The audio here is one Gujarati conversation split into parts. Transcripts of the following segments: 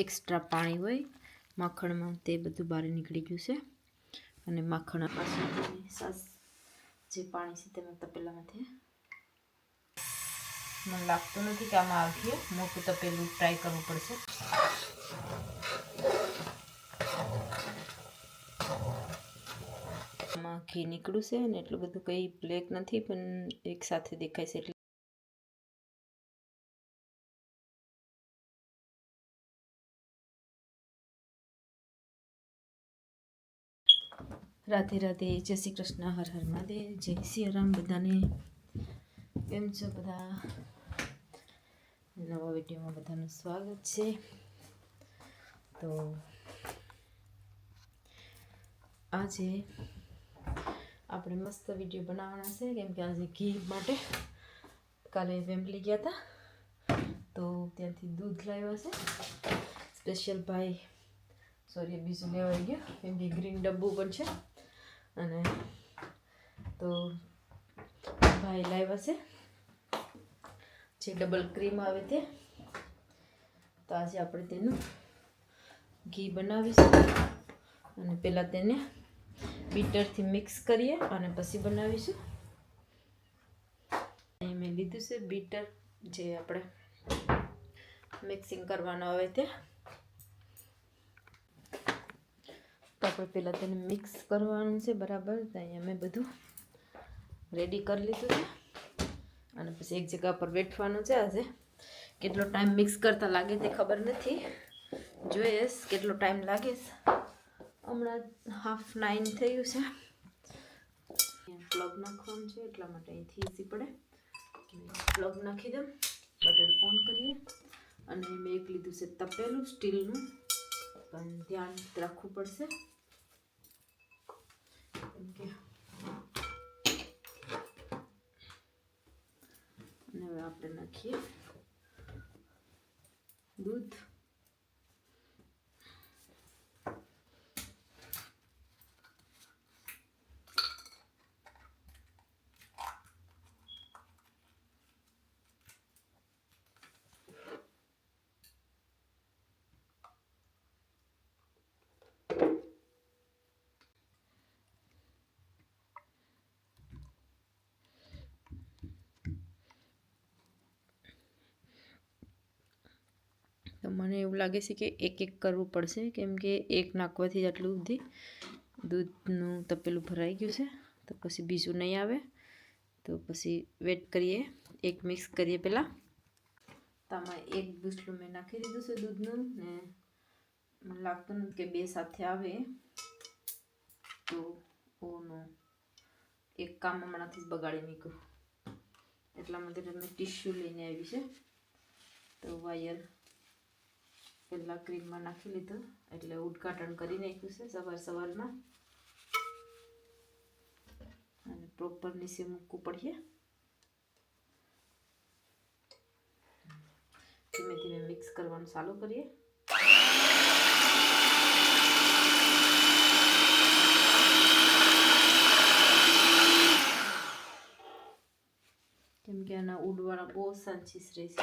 એક્સ્ટ્રા પાણી હોય માખણમાં તે બધું બહાર નીકળી ગયું છે અને માખણ પાછું સાસ જે પાણી છે તેમાં તપેલામાંથી મને લાગતું નથી કે આમાં આવશે મોટું તપેલું ટ્રાય કરવું પડશે આમાં ઘી નીકળ્યું છે અને એટલું બધું કંઈ બ્લેક નથી પણ એક સાથે દેખાય છે એટલે રાધે રાધે જય શ્રી કૃષ્ણ હર હર મહાદેવ જય સિયારામ બધાને કેમ છો બધા નવા વિડીયોમાં બધાનું સ્વાગત છે તો આજે આપણે મસ્ત વિડીયો બનાવવાના છે કેમ કે આજે ઘી માટે કાલે વેમ્બલી ગયા હતા તો ત્યાંથી દૂધ લાવ્યા છે સ્પેશિયલ ભાઈ સોરી બીજું લેવાઈ ગયું કેમ કે ગ્રીન ડબ્બુ પણ છે અને તો ભાઈ લાવ્યા છે જે ડબલ ક્રીમ આવે તે તો આજે આપણે તેનું ઘી બનાવીશું અને પહેલાં તેને બીટરથી મિક્સ કરીએ અને પછી બનાવીશું અહીં મેં લીધું છે બીટર જે આપણે મિક્સિંગ કરવાનો આવે તે તો આપણે પહેલાં તેને મિક્સ કરવાનું છે બરાબર તો અહીંયા મેં બધું રેડી કરી લીધું છે અને પછી એક જગ્યા પર બેઠવાનું છે આજે કેટલો ટાઈમ મિક્સ કરતા લાગે તે ખબર નથી જોઈએ કેટલો ટાઈમ લાગે હમણાં 8:30 થયું છે પ્લગ નાખવાનું છે એટલા માટે અહીંથી ઈઝી પડે પ્લગ નાખી દઉં બટન ઓન કરીએ અને મેં એક લીધું છે તપેલું સ્ટીલનું પણ ધ્યાન રાખવું પડશે કેમ કે અને હવે આપણે નાખીએ દૂધ તો મને એવું લાગે છે કે એક એક કરવું પડશે કેમ કે એક નાખવાથી આટલું સુધી દૂધનું તપેલું ભરાઈ ગયું છે તો પછી બીજું નહીં આવે તો પછી વેટ કરીએ એક મિક્સ કરીએ પહેલાં તો આમાં એક બૂસલું મેં નાખી દીધું છે દૂધનું ને મને લાગતું નથી કે બે સાથે આવે તો ઓનો એક કામ હમણાંથી જ બગાડી મૂક્યું એટલા માટે મેં ટીશ્યુ લઈને આવી છે તો વાયર પહેલાં ક્રીમમાં નાખી લીધું એટલે ઉદઘાટન કરી નાખ્યું છે સવારમાં અને પ્રોપર નીચે મૂકવું પડશે ધીમે ધીમે મિક્સ કરવાનું ચાલુ કરીએ કેમ કે આના ઉડવાના બહુ ચાન્સીસ રહે છે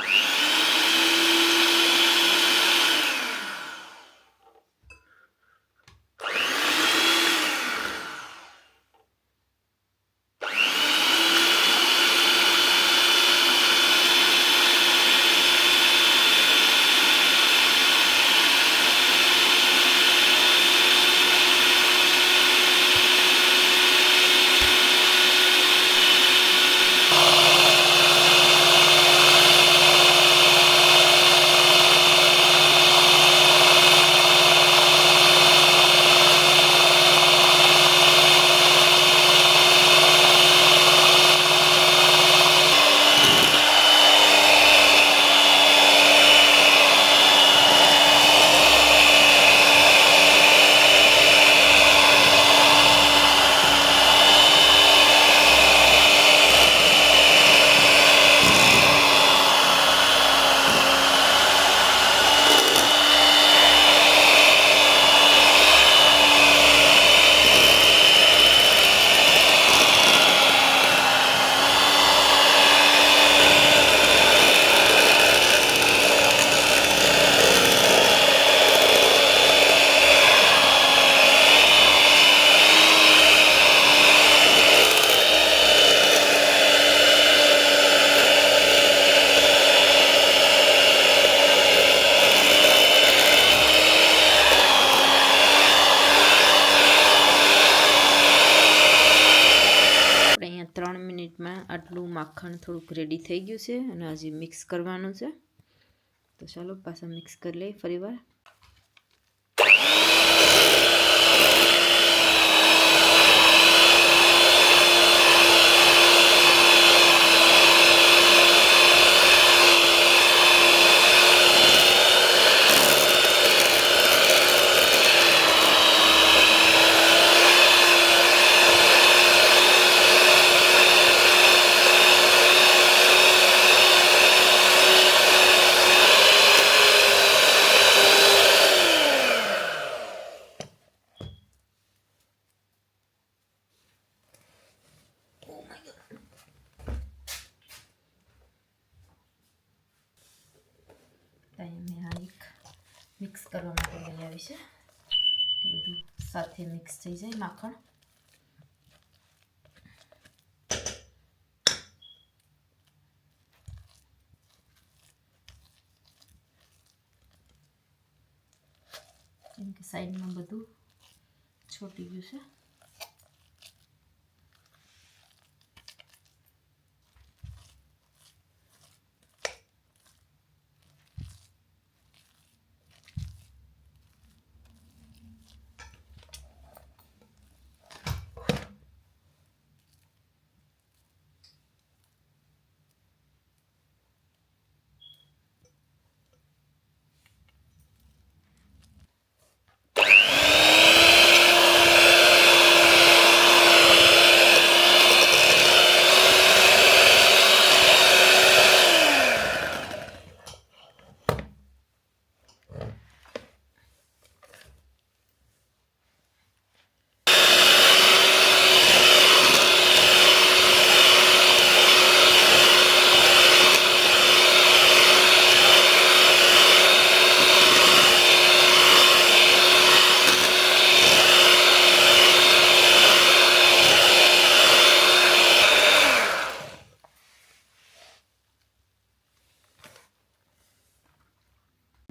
માખણ થોડુંક રેડી થઈ ગયું છે અને હજી મિક્સ કરવાનું છે. તો ચાલો પાછા મિક્સ કરી લઈએ ફરીવાર. મેં આ એક મિક્સ કરવા માટે લઈ આવી છે કે બધું સાથે મિક્સ થઈ જાય માખણ. કેમ કે સાઈડમાં બધું છોટી ગયું છે.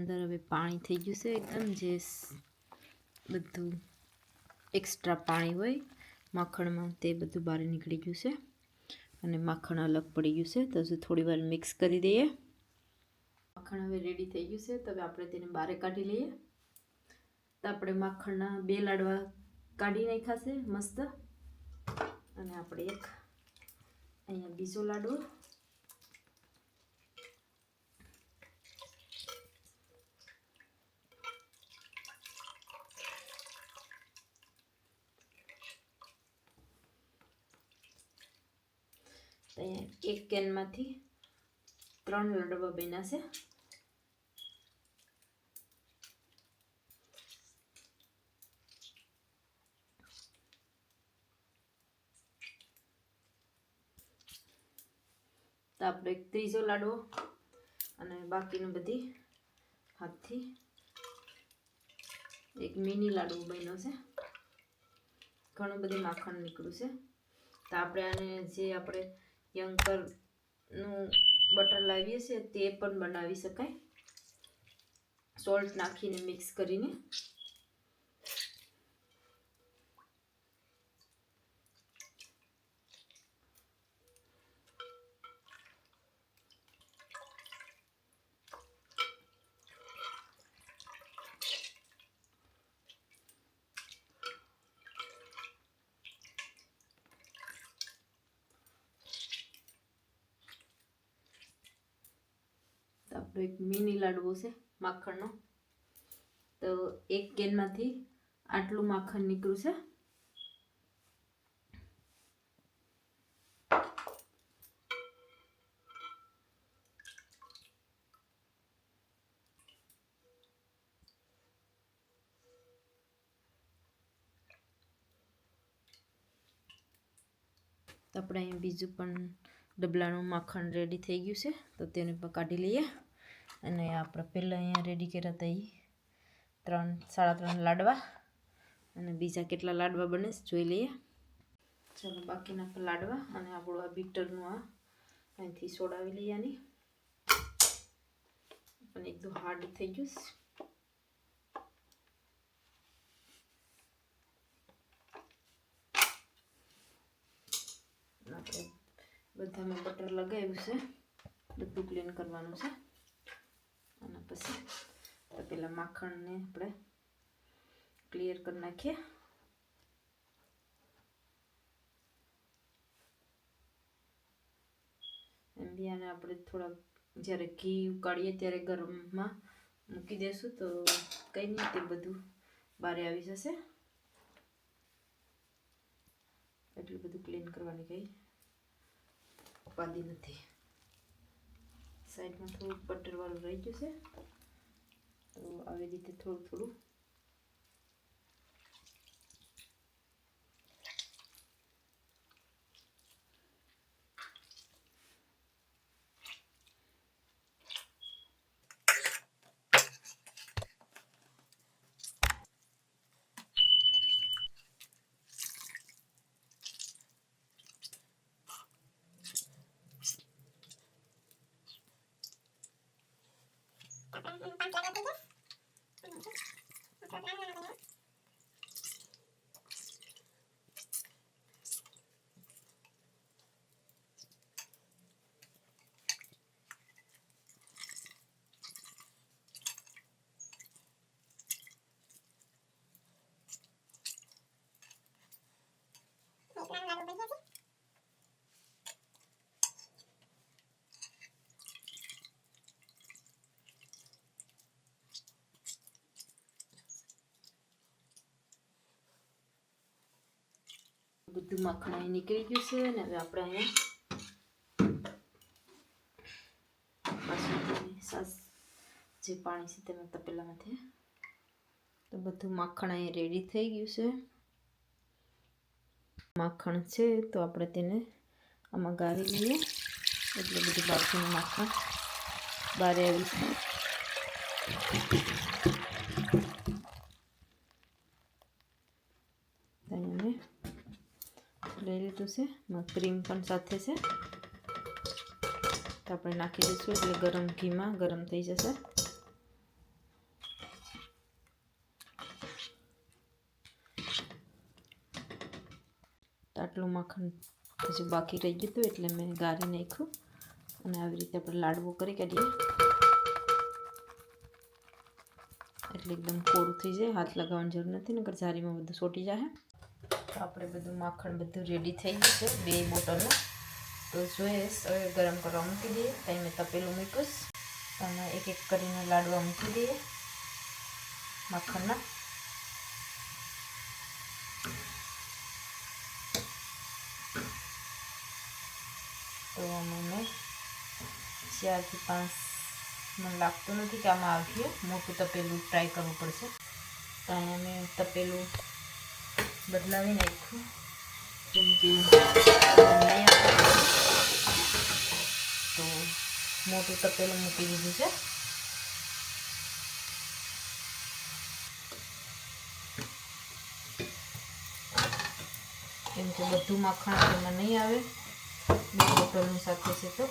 અંદર હવે પાણી થઈ ગયું છે એકદમ, જે બધું એક્સ્ટ્રા પાણી હોય માખણમાં તે બધું બહાર નીકળી ગયું છે અને માખણ અલગ પડી ગયું છે. તો હજુ થોડી વાર મિક્સ કરી દઈએ. માખણ હવે રેડી થઈ ગયું છે, તો હવે આપણે તેને બહાર કાઢી લઈએ. તો આપણે માખણના 2 લાડવા કાઢી નાખ્યા છે મસ્ત. અને આપણે એક અહીંયા બીજો લાડવો, અહીંયા એક કેનમાંથી 3 લાડવા બન્યા છે. તો આપણે એક ત્રીજો લાડવો અને બાકીનું બધી હાથથી એક મિની લાડવો બન્યો છે. ઘણું બધું માખણ નીકળ્યું છે. તો આપણે આને જે આપણે યંકરનું બટર લાવીએ છીએ તે પણ બનાવી શકાય, સોલ્ટ નાખીને મિક્સ કરીને. આપણો એક મિની લાડવો છે માખણનો. તો એક કેનમાંથી આટલું માખણ નીકળ્યું છે. તો આપણે અહીં બીજું પણ ડબલાનું માખણ રેડી થઈ ગયું છે, તો તેને પણ કાઢી લઈએ. અને આપણે પહેલાં અહીંયા રેડી કર્યા હતા એ 3-3.5 લાડવા, અને બીજા કેટલા લાડવા બને જોઈ લઈએ. ચાલો બાકીના લાડવા અને આપણું આ બીટરનું આ અહીંથી સોડાવી લઈએ. આની પણ એકદમ હાર્ડ થઈ ગયું. આપણે બધામાં બટર આવ્યું છે બધું ક્લીન કરવાનું છે. અને પછી તો પેલા માખણને આપણે ક્લિયર કરી નાખીએ. એમ બી આને આપણે થોડા જ્યારે ઘી ઉકાળીએ ત્યારે ગરમમાં મૂકી દેશું તો કંઈ નહીં, તે બધું બહાર આવી જશે. એટલું બધું ક્લીન કરવાની કંઈ ઉપાધિ નથી. સાઈડમાં થોડું બટરવાળું રહી ગયું છે તો આવી રીતે થોડું થોડું બધું માખણ અહીં નીકળી ગયું છે. અને હવે આપણે અહીંયા બાસમતી સાસ જે પાણી છે તેમાં તપેલામાંથી તો બધું માખણ અહીં રેડી થઈ ગયું છે. માખણ છે તો આપણે તેને આમાં ગાળી લઈએ એટલે બધું બાકીનું માખણ બહાર આવી છે. અહીંયા લઈ લીધું છે. ક્રીમ પણ સાથે છે તો આપણે નાખી દઈશું એટલે ગરમ ઘીમાં ગરમ થઈ જશે. આટલું માખણ હજુ બાકી રહી ગયું હતું એટલે મેં ગાળી નાખ્યું. અને આવી રીતે આપણે લાડવો કરી કાઢીએ એટલે એકદમ કોરું થઈ જાય. હાથ લગાવવાની જરૂર નથી, નકર જારીમાં બધું સોટી જાય. તો આપણે બધું માખણ બધું રેડી થઈ ગયું છે 2 બોટલનું. તો જોઈએ હવે ગરમ કરવા મૂકી દઈએ. ત્યાં મેં તપેલું મૂક્યું અને એક એક કરીને લાડવા મૂકી દઈએ માખણના. તો મને 4 થી 5 મને લાગતું નથી કે આમાં આવશે. મોટું તપેલું ટ્રાય કરવું પડશે. તો અહીંયા મેં તપેલું બદલાવી નાખ્યું કેમ કે નહીં તો મોટું તપેલું મૂકી દીધું છે. કેમ કે બધું માખણ એમાં નહીં આવે. 2 બોટલની સાથે છે તો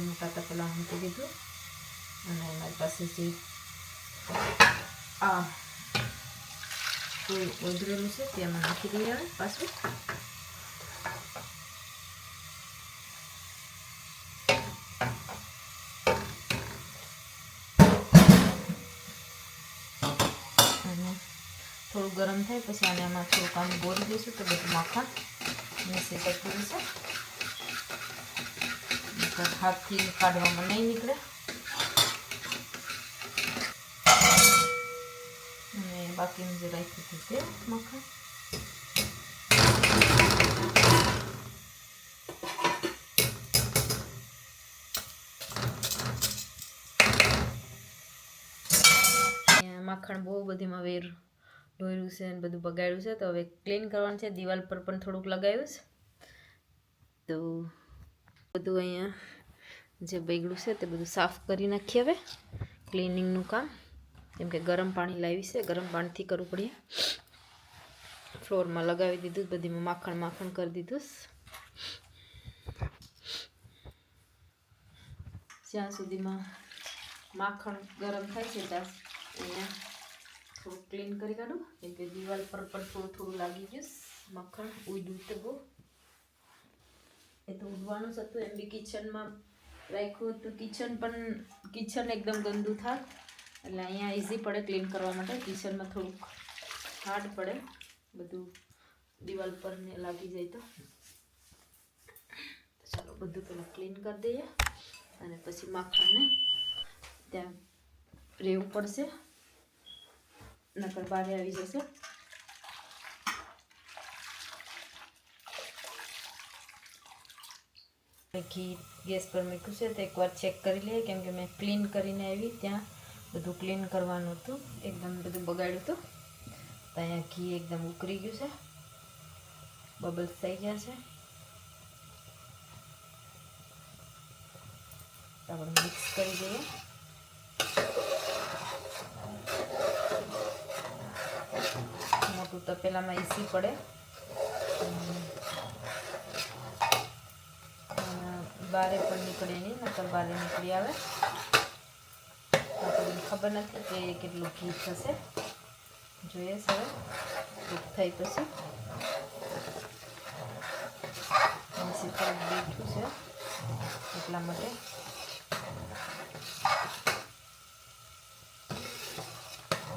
મોટા તપેલા મૂકી દીધું. અને અમારી પાસે જે આ વધરેલું છે તેમાં નાખી દઈએ આવે પાછું. અને થોડું ગરમ થાય પછી આને આમાં થોડુંક આમ બોળી દઈશું તો બધું માખણ નીચે જતું રહેશે. હાથથી કાઢવામાં નહીં નીકળે. અને બાકીનું જે રાખ્યું હતું તે માખણ માખણ બહુ બધીમાં વેર ઢોર્યું છે અને બધું બગાડ્યું છે. તો હવે ક્લીન કરવાનું છે. દિવાલ પર પણ થોડુંક લગાવ્યું છે. તો બધું અહીંયા જે બગડ્યું છે તે બધું સાફ કરી નાખીએ હવે ક્લિનિંગનું કામ. કેમ કે ગરમ પાણી લાવી છે, ગરમ પાણીથી કરવું પડે. ફ્લોરમાં લગાવી દીધું, બધીમાં માખણ કરી દીધું. જ્યાં સુધીમાં માખણ ગરમ થાય છે ત્યાં અહીંયા થોડું ક્લીન કરી કાઢું. કેમ કે દિવાલ પર પણ થોડું લાગી ગયું માખણ ઉડ્યું તો બહુ. એ તો ઉડવાનું જ હતું. એમ બી કિચનમાં રાખ્યું તો કિચન એકદમ ગંદુ થાય, એટલે અહીંયા ઇઝી પડે ક્લીન કરવા માટે. કિચનમાં થોડુંક હાર્ડ પડે, બધું દિવાલ પર ને લાગી જાય તો. ચાલો બધું પહેલાં ક્લીન કરી દઈએ અને પછી માખણને ત્યાં રહેવું પડશે, નકર બહાર આવી જશે. ઘી ગેસ પર મૂક્યું છે તો એકવાર ચેક કરી લઈએ, કેમ કે મેં ક્લીન કરીને આવી, ત્યાં બધું ક્લીન કરવાનું હતું, એકદમ બધું બગાડ્યું હતું. તો અહીંયા ઘી એકદમ ઉકળી ગયું છે, બબલ્સ થઈ ગયા છે. તો આપણે મિક્સ કરી દઈએ. મોટું તપેલામાં ઇઝી પડે, બારે પણ નીકળે નહીં, નકર બારે નીકળી આવે. આપણને ખબર નથી કે કેટલું ઘી થશે, જોઈએ હવે કૂક થઈ પછી. થોડુંક બેઠું છે એટલા માટે.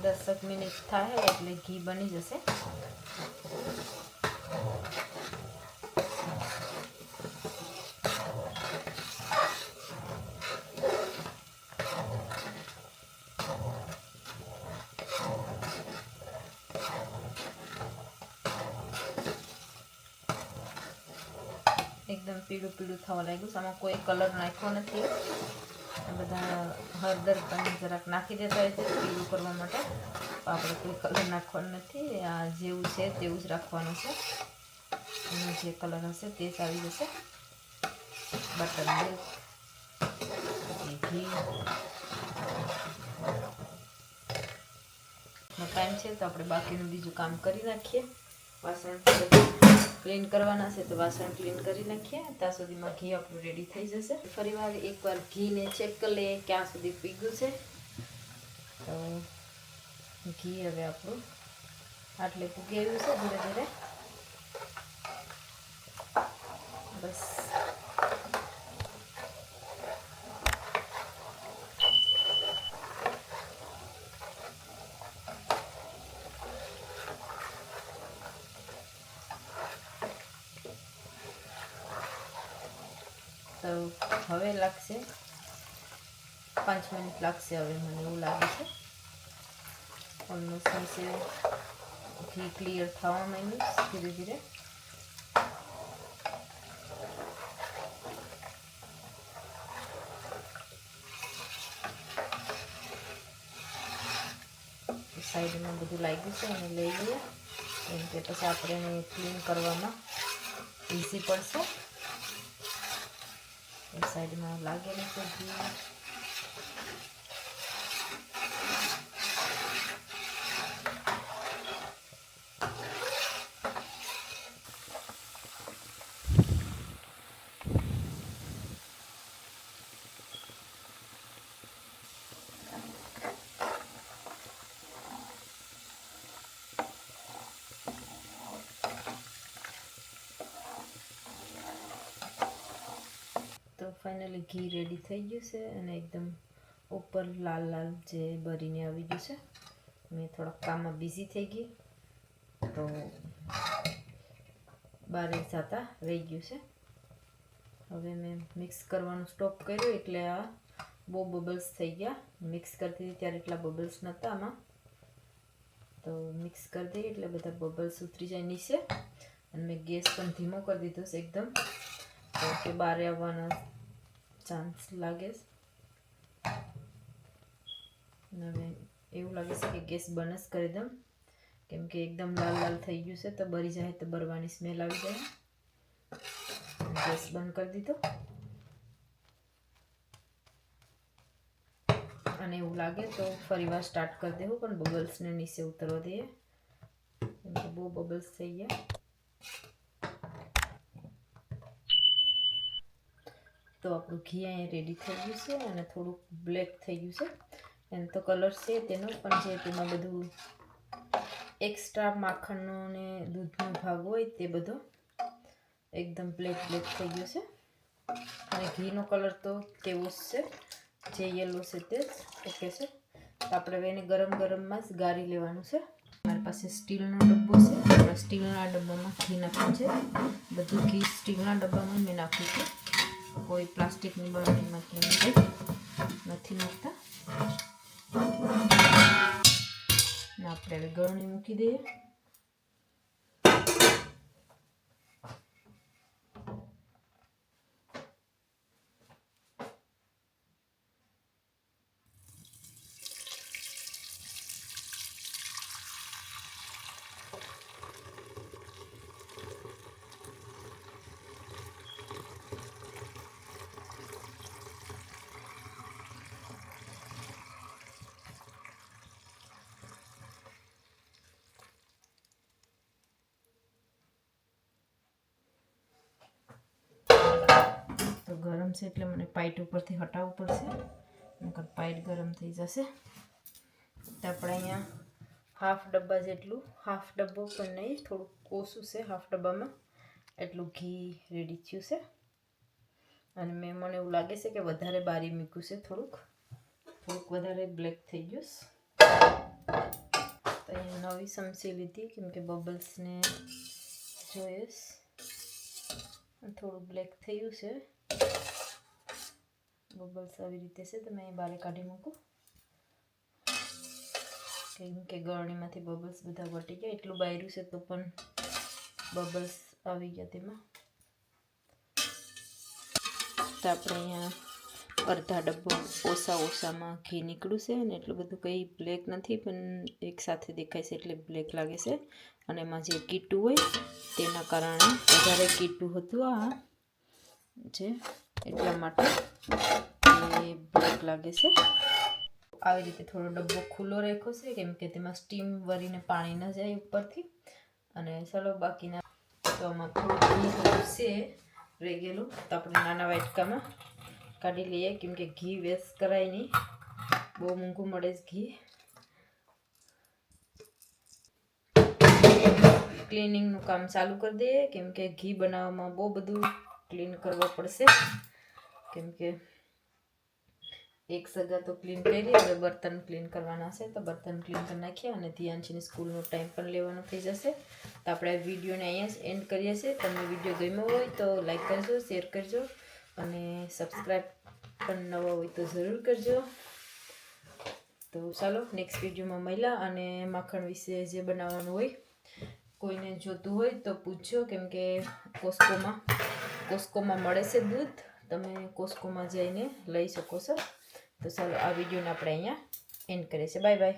10 મિનિટ થાય એટલે ઘી બની જશે. એકદમ પીળું પીળું થવા લાગ્યું. આમાં કોઈ કલર નાખ્યો નથી. બધા હળદર પણ જરાક નાખી દેતા હોય છે પીળું કરવા માટે. આપણે કોઈ કલર નાખવાનું નથી. આ જેવું છે તેવું જ રાખવાનું છે. એનો જે કલર હશે તે જ આવી જશે. બટર મિલ્ક, ઘી ટાઈમ છે તો આપણે બાકીનું બીજું કામ કરી નાખીએ. વાસણ ક્લીન કરવાના છે તો વાસણ ક્લીન કરી નાખીએ. ત્યાં સુધીમાં ઘી આપણું રેડી થઈ જશે. ફરી વાર એકવાર ઘીને ચેક કરી લઈએ ક્યાં સુધી પીગળ્યું છે. તો ઘી હવે આપણું આટલે પૂગી આવ્યું છે ધીરે ધીરે. બસ તો હવે લાગશે 5 મિનિટ લાગશે. હવે મને એવું લાગે છે ઓલમોસ્ટ નીચે ઘી ક્લિયર થવા માંડ્યું ધીરે ધીરે. સાઈડમાં બધું લાગ્યું છે અને લઈ લઈએ, કેમ કે પછી આપણે એને ક્લીન કરવામાં ઇઝી પડશે. સાઈડમાં લાગેલું છે ઘી. તો ફાઇનલી ઘી રેડી થઈ ગયું છે અને એકદમ ઉપર લાલ લાલ જે બરીને આવી ગયું છે. મેં થોડાક કામમાં બિઝી થઈ ગઈ તો બારે જતા રહી ગયું છે. હવે મેં મિક્સ કરવાનું સ્ટોપ કર્યું એટલે આ બહુ બબલ્સ થઈ ગયા. મિક્સ કરતી હતી ત્યારે એટલા બબલ્સ નહોતા આમાં. તો મિક્સ કરી દઈએ એટલે બધા બબલ્સ ઉતરી જાય નીચે. અને મેં ગેસ પણ ધીમો કરી દીધો છે એકદમ, તો કે બારે આવવાના ચાન્સ લાગે. હવે એવું લાગે છે કે ગેસ બંધ જ કરી દઉં, કેમ કે એકદમ લાલ લાલ થઈ ગયું છે તો બળી જાય તો બરવાની સ્મેલ આવી જાય. ગેસ બંધ કરી દીધો. અને એવું લાગે તો ફરી વાર સ્ટાર્ટ કરી દેવું, પણ બબલ્સને નીચે ઉતરવા દઈએ કેમ કે બહુ બબલ્સ થઈ ગયા. તો આપણું ઘી અહીંયા રેડી થઈ ગયું છે અને થોડુંક બ્લેક થઈ ગયું છે. એમ તો કલર છે તેનો, પણ જે તેમાં બધું એક્સ્ટ્રા માખણનો ને દૂધનો ભાગ હોય તે બધો એકદમ બ્લેક થઈ ગયો છે અને ઘીનો કલર તો તેવો જ છે, જે યલો છે તે જ ઓકે છે. તો આપણે એને ગરમમાં જ ગાળી લેવાનું છે. મારી પાસે સ્ટીલનો ડબ્બો છે. સ્ટીલના ડબ્બામાં ઘી નાખ્યું છે. બધું ઘી સ્ટીલના ડબ્બામાં મેં નાખ્યું છે. કોઈ પ્લાસ્ટિકની બરણીમાં કે નથી નાખતા. આપણે હવે ગળણી મૂકી દઈએ. તો ગરમ છે એટલે મને પાઇટ ઉપરથી હટાવવું પડશે, નકર પાઇટ ગરમ થઈ જશે. તો આપણે અહીંયા હાફ ડબ્બા જેટલું, હાફ ડબ્બો પણ નહીં, થોડુંક ઓછું છે હાફ ડબ્બામાં, એટલું ઘી રેડી થયું છે. અને મને એવું લાગે છે કે વધારે બારી મૂક્યું છે, થોડુંક વધારે બ્લેક થઈ ગયું. તો અહીંયા નવી સમસી લીધી કેમ કે બબલ્સને જોઈશ. થોડું બ્લેક થયું છે, બબલ્સ આવી રીતે છે. તમે અહીં બારે કાઢી મૂકો કેમ કે ગળણીમાંથી બબલ્સ બધા વટી ગયા. એટલું બાયરું છે તો પણ બબલ્સ આવી ગયા તેમાં. તો આપણે અહીંયા અડધા ડબ્બો ઓછામાં ઘી નીકળ્યું છે અને એટલું બધું કંઈ બ્લેક નથી, પણ એક સાથે દેખાય છે એટલે બ્લેક લાગે છે. અને એમાં જે કીટું હોય તેના કારણે વધારે કીટું હતું આ જે, એટલા માટે એ બ્લેક લાગે છે. આવી રીતે થોડો ડબ્બો ખુલ્લો રાખ્યો છે કેમ કે તેમાં સ્ટીમ વરીને પાણી ન જાય ઉપરથી. અને ચાલો બાકીના તો આમાં થોડું ઘી છે રહી ગયેલું, તો આપણે નાના વાટકામાં કાઢી લઈએ કેમ કે ઘી વેસ્ટ કરાય નહીં, બહુ મોંઘું મળે છે ઘી. ક્લિનિંગનું કામ ચાલુ કરી દઈએ કેમ કે ઘી બનાવવામાં બહુ બધું ક્લીન કરવું પડશે. કેમ કે એક સગા તો ક્લીન કરી, હવે બર્તન ક્લીન કરવાના છે. તો બર્તન ક્લીન કરી નાખીએ અને ધ્યાનથી સ્કૂલનો ટાઈમ પણ લેવાનો થઈ જશે. તો આપણે વિડીયોને અહીંયા જ એન્ડ કરીએ છીએ. તમને વિડીયો ગમ્યો હોય તો લાઈક કરજો, શેર કરજો અને સબસ્ક્રાઈબ પણ નવા હોય તો જરૂર કરજો. તો ચાલો નેક્સ્ટ વિડીયોમાં મળ્યા. અને માખણ વિશે જે બનાવવાનું હોય, કોઈને જોતું હોય તો પૂછજો કેમ કે કોસ્કોમાં મળે છે દૂધ, તમે કોસ્કોમાં જઈને લઈ શકો છો. તો ચાલો આ વિડીયોને આપણે અહીંયા એન્ડ કરીએ છીએ. Bye bye.